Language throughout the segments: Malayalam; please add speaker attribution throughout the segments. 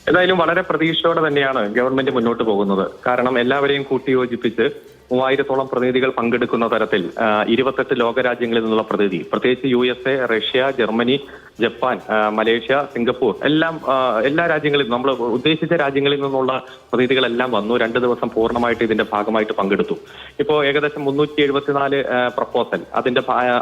Speaker 1: ഏതായാലും വളരെ പ്രതീക്ഷയോടെ തന്നെയാണ് ഗവൺമെന്റ് മുന്നോട്ട് പോകുന്നത്. കാരണം എല്ലാവരെയും കൂട്ടിയോജിപ്പിച്ച് 3000-ഓളം പ്രതിനിധികൾ പങ്കെടുക്കുന്ന തരത്തിൽ 28 ലോകരാജ്യങ്ങളിൽ നിന്നുള്ള പ്രതിനിധി, പ്രത്യേകിച്ച് USA, Russia, Germany, Japan, Malaysia, Singapore എല്ലാ രാജ്യങ്ങളിൽ നമ്മൾ ഉദ്ദേശിച്ച രാജ്യങ്ങളിൽ നിന്നുള്ള പ്രതിനിധികളെല്ലാം വന്നു. 2 ദിവസം പൂർണ്ണമായിട്ട് ഇതിന്റെ ഭാഗമായിട്ട് പങ്കെടുത്തു. ഇപ്പോൾ ഏകദേശം 374 പ്രപ്പോസൽ, അതിന്റെ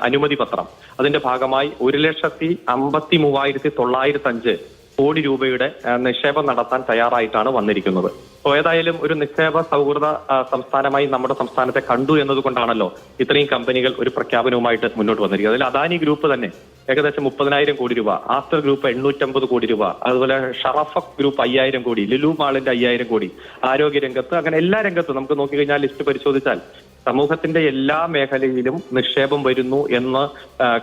Speaker 1: അനുമതി പത്രം, അതിന്റെ ഭാഗമായി 1,53,905 കോടി രൂപയുടെ നിക്ഷേപം നടത്താൻ തയ്യാറായിട്ടാണ് വന്നിരിക്കുന്നത്. അപ്പോൾ ഏതായാലും ഒരു നിക്ഷേപ സൗഹൃദ സംസ്ഥാനമായി നമ്മുടെ സംസ്ഥാനത്തെ കണ്ടു എന്നതുകൊണ്ടാണല്ലോ ഇത്രയും കമ്പനികൾ ഒരു പ്രഖ്യാപനവുമായിട്ട് മുന്നോട്ട് വന്നിരിക്കുന്നത്. അതിൽ അദാനി ഗ്രൂപ്പ് തന്നെ ഏകദേശം 30,000 കോടി രൂപ, ആസ്റ്റർ ഗ്രൂപ്പ് 850 കോടി രൂപ, അതുപോലെ ഷറഫക് ഗ്രൂപ്പ് 5000 കോടി, ലുലു മാളിന്റെ 5000 കോടി, ആരോഗ്യ രംഗത്ത്, അങ്ങനെ എല്ലാ രംഗത്തും നമുക്ക് നോക്കിക്കഴിഞ്ഞാൽ ലിസ്റ്റ് പരിശോധിച്ചാൽ സമൂഹത്തിന്റെ എല്ലാ മേഖലയിലും നിക്ഷേപം വരുന്നു എന്ന്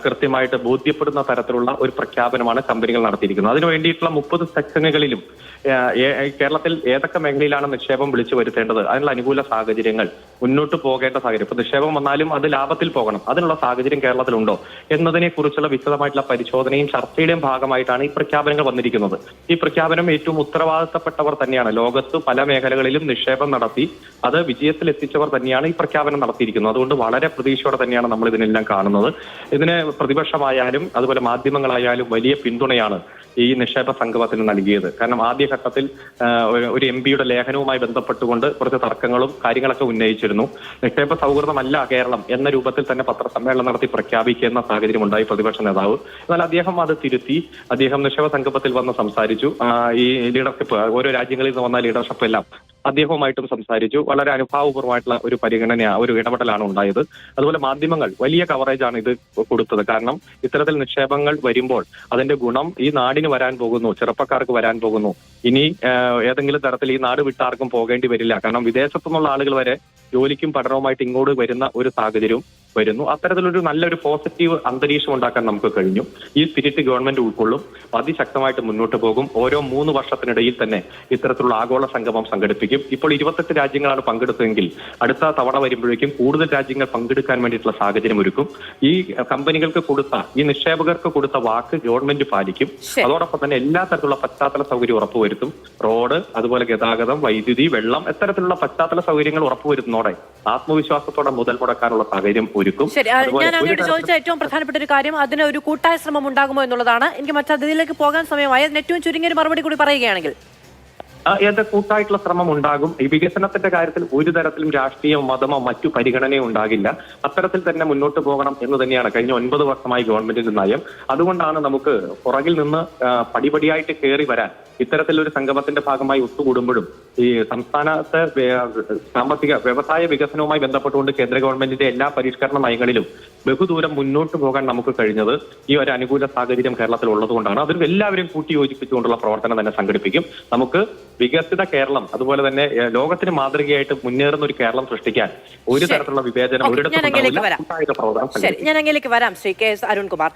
Speaker 1: കൃത്യമായിട്ട് ബോധ്യപ്പെടുന്ന തരത്തിലുള്ള ഒരു പ്രഖ്യാപനമാണ് കമ്പനികൾ നടത്തിയിരിക്കുന്നത്. അതിനു വേണ്ടിയിട്ടുള്ള 30 സെക്ഷനുകളിലും കേരളത്തിൽ ഏതൊക്കെ മേഖലയിലാണ് നിക്ഷേപം വിളിച്ചു വരുത്തേണ്ടത്, അതിനുള്ള അനുകൂല സാഹചര്യങ്ങൾ, മുന്നോട്ട് പോകേണ്ട സാഹചര്യം, ഇപ്പൊ നിക്ഷേപം വന്നാലും അത് ലാഭത്തിൽ പോകണം, അതിനുള്ള സാഹചര്യം കേരളത്തിലുണ്ടോ എന്നതിനെ കുറിച്ചുള്ള വിശദമായിട്ടുള്ള പരിശോധനയും ചർച്ചയുടെയും ഭാഗമായിട്ടാണ് ഈ പ്രഖ്യാപനങ്ങൾ വന്നിരിക്കുന്നത്. ഈ പ്രഖ്യാപനം ഏറ്റവും ഉത്തരവാദിത്തപ്പെട്ടവർ തന്നെയാണ്. ലോകത്ത് പല മേഖലകളിലും നിക്ഷേപം നടത്തി അത് വിജയത്തിൽ എത്തിച്ചവർ തന്നെയാണ് ഈ പ്രഖ്യാപനം നടത്തിയിരിക്കുന്നത്. അതുകൊണ്ട് വളരെ പ്രതീക്ഷയോടെ തന്നെയാണ് നമ്മൾ ഇതിനെല്ലാം കാണുന്നത്. ഇതിന് പ്രതിപക്ഷമായാലും അതുപോലെ മാധ്യമങ്ങളായാലും വലിയ പിന്തുണയാണ് ഈ നിക്ഷേപ സംഗമത്തിന് നൽകിയത്. കാരണം ആദ്യഘട്ടത്തിൽ ഒരു MP-യുടെ ലേഖനവുമായി ബന്ധപ്പെട്ടുകൊണ്ട് കുറച്ച് തർക്കങ്ങളും കാര്യങ്ങളൊക്കെ ഉന്നയിച്ചിരുന്നു. നിക്ഷേപ സൗഹൃദമല്ല കേരളം എന്ന രൂപത്തിൽ തന്നെ പത്രസമ്മേളനം നടത്തി പ്രഖ്യാപിക്കുന്ന സാഹചര്യം ഉണ്ടായി പ്രതിപക്ഷ നേതാവ്. എന്നാൽ അദ്ദേഹം അത് തിരുത്തി. അദ്ദേഹം നിക്ഷേപ സംഗമത്തിൽ വന്ന് സംസാരിച്ചു. ഈ ലീഡർഷിപ്പ്, ഓരോ രാജ്യങ്ങളിൽ നിന്ന് വന്ന ലീഡർഷിപ്പ് എല്ലാം അദ്ദേഹവുമായിട്ടും സംസാരിച്ചു. വളരെ അനുഭാവപൂർവ്വമായിട്ടുള്ള ഒരു ഒരു ഇടപെടലാണ് ഉണ്ടായത്. അതുപോലെ മാധ്യമങ്ങൾ വലിയ കവറേജാണ് ഇത് കൊടുത്തത്. കാരണം ഇത്തരത്തിൽ നിക്ഷേപങ്ങൾ വരുമ്പോൾ അതിന്റെ ഗുണം ഈ നാടിന് വരാൻ പോകുന്നു, ചെറുപ്പക്കാർക്ക് വരാൻ പോകുന്നു. ഇനി ഏതെങ്കിലും തരത്തിൽ ഈ നാട് വിട്ടാർക്കും പോകേണ്ടി വരില്ല. കാരണം വിദേശത്തു നിന്നുള്ള ആളുകൾ വരെ ജോലിക്കും പഠനവുമായിട്ട് ഇങ്ങോട്ട് വരുന്ന ഒരു സാഹചര്യവും വരുന്നു. അത്തരത്തിലൊരു നല്ലൊരു പോസിറ്റീവ് അന്തരീക്ഷം ഉണ്ടാക്കാൻ നമുക്ക് കഴിഞ്ഞു. ഈ സ്പിരിറ്റ് ഗവൺമെന്റ് ഉൾക്കൊള്ളും, അതിശക്തമായിട്ട് മുന്നോട്ട് പോകും. ഓരോ 3 വർഷത്തിനിടയിൽ തന്നെ ഇത്തരത്തിലുള്ള ആഗോള സംഗമം സംഘടിപ്പിക്കും. ഇപ്പോൾ 28 രാജ്യങ്ങളാണ് പങ്കെടുത്തതെങ്കിൽ അടുത്ത തവണ വരുമ്പോഴേക്കും കൂടുതൽ രാജ്യങ്ങൾ പങ്കെടുക്കാൻ വേണ്ടിയിട്ടുള്ള സാഹചര്യം ഒരുക്കും. ഈ കമ്പനികൾക്ക് കൊടുത്ത, ഈ നിക്ഷേപകർക്ക് കൊടുത്ത വാക്ക് ഗവൺമെന്റ് പാലിക്കും. അതോടൊപ്പം തന്നെ എല്ലാ തരത്തിലുള്ള പശ്ചാത്തല സൗകര്യം ഉറപ്പുവരുത്തും. റോഡ്, അതുപോലെ ഗതാഗതം, വൈദ്യുതി, വെള്ളം, ഇത്തരത്തിലുള്ള പശ്ചാത്തല സൗകര്യങ്ങൾ ഉറപ്പുവരുത്തുന്നതോടെ ആത്മവിശ്വാസത്തോടെ മുതൽ മുടക്കാനുള്ള സാഹചര്യം ഒരുക്കും.
Speaker 2: ശരി, ഞാൻ അങ്ങോട്ട് ചോദിച്ച ഏറ്റവും പ്രധാനപ്പെട്ട ഒരു കാര്യം, അതിന് ഒരു കൂട്ടായ ശ്രമം ഉണ്ടാകുമോ എന്നുള്ളതാണ്. എനിക്ക് മറ്റതിലേക്ക് പോകാൻ സമയമായി. ഏറ്റവും ചുരുങ്ങിയൊരു മറുപടി കൂടി പറയുകയാണെങ്കിൽ
Speaker 1: കൂട്ടായിട്ടുള്ള ശ്രമം ഉണ്ടാകും. ഈ വികസനത്തിന്റെ കാര്യത്തിൽ ഒരു തരത്തിലും രാഷ്ട്രീയ മതമോ മറ്റു പരിഗണനയോ ഉണ്ടാകില്ല. അത്തരത്തിൽ തന്നെ മുന്നോട്ട് പോകണം എന്ന് തന്നെയാണ് കഴിഞ്ഞ 9 വർഷമായി ഗവൺമെന്റിന്റെ നയം. അതുകൊണ്ടാണ് നമുക്ക് പുറകിൽ നിന്ന് പടിപടിയായിട്ട് കയറി വരാൻ ഇത്തരത്തിലൊരു സംഗമത്തിന്റെ ഭാഗമായി ഒത്തുകൂടുമ്പോഴും ഈ സംസ്ഥാനത്തെ സാമ്പത്തിക വ്യവസായ വികസനവുമായി ബന്ധപ്പെട്ടുകൊണ്ട് കേന്ദ്ര ഗവൺമെന്റിന്റെ എല്ലാ പരിഷ്കരണ നയങ്ങളിലും ബഹുദൂരം മുന്നോട്ട് പോകാൻ നമുക്ക് കഴിഞ്ഞത് ഈ ഒരു അനുകൂല സാഹചര്യം കേരളത്തിൽ ഉള്ളതുകൊണ്ടാണ്. അതിൽ എല്ലാവരും കൂട്ടിയോജിപ്പിച്ചുകൊണ്ടുള്ള പ്രവർത്തനം തന്നെ സംഘടിപ്പിക്കും. നമുക്ക് വികസിത കേരളം, അതുപോലെ തന്നെ ലോകത്തിന് മാതൃകയായിട്ട് മുന്നേറുന്ന ഒരു കേരളം സൃഷ്ടിക്കാൻ ഒരു തരത്തിലുള്ള വിവേചനം ഒരിടത്തും
Speaker 2: ഞാൻ അങ്ങയിലേക്ക് വരാം. ശ്രീ KS അരുൺകുമാർ.